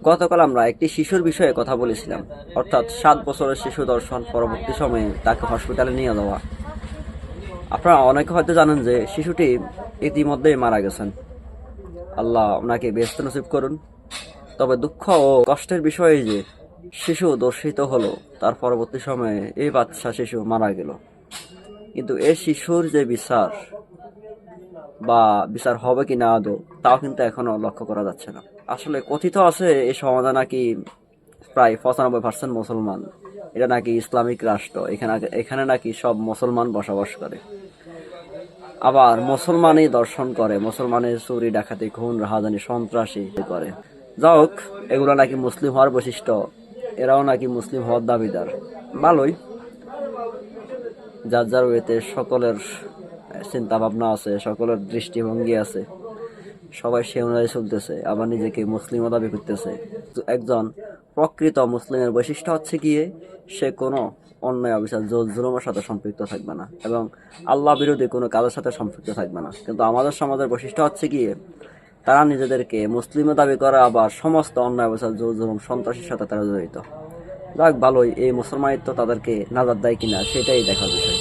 গতকাল আমরা একটি শিশুর বিষয়ে কথা বলেছিলাম, অর্থাৎ 7 বছরের শিশু দর্শন পরবর্তী সময়ে তাকে হসপিটালে নিয়ে যাওয়া। আপনারা অনেকে হয়তো জানেন যে শিশুটি ইতিমধ্যেই মারা গেছেন। আল্লাহ ওনাকে বেহেশত নসিব করুন। তবে দুঃখ ও কষ্টের বিষয় যে শিশু দর্শিত হলো, তার পরবর্তী সময়ে এই বাচ্চা শিশু মারা গেল। কিন্তু এই শিশুর যে বিচার বা বিচার হবে কি না আদৌ, তাও কিন্তু এখনো লক্ষ্য করা যাচ্ছে না। আসলে কথিত আছে এই সমাজে নাকি প্রায় 95% মুসলমান। এটা নাকি ইসলামিক রাষ্ট্র, এখানে নাকি সব মুসলমান বসবাস করে। আবার মুসলমানই দর্শন করে, মুসলমানের চুরি ডাকাতি খুন রাহাজানি সন্ত্রাসী করে। যা হোক, এগুলো নাকি মুসলিম হওয়ার বৈশিষ্ট্য, এরাও নাকি মুসলিম হওয়ার দাবিদার। ভালোই, যার যার ওয়েতে সকলের চিন্তা ভাবনা আছে, সকলের দৃষ্টিভঙ্গি আছে, সবাই সে অনুযায়ী চলতেছে, আবার নিজেকে মুসলিমও দাবি করতেছে। তো একজন প্রকৃত মুসলিমের বৈশিষ্ট্য হচ্ছে গিয়ে সে কোনো অন্যায় অবিচার জোর জুলুমের সাথে সম্পৃক্ত থাকবে না এবং আল্লাহ বিরোধী কোনো কাজের সাথে সম্পৃক্ত থাকবে না। কিন্তু আমাদের সমাজের বৈশিষ্ট্য হচ্ছে গিয়ে তারা নিজেদেরকে মুসলিমও দাবি করে, আবার সমস্ত অন্যায় অবিচার জোর জুলুম সন্ত্রাসীর সাথে তারা জড়িত। যাক, ভালোই, এই মুসলমানিত্ব তাদেরকে নাজাত দেয় কিনা সেটাই দেখার বিষয়।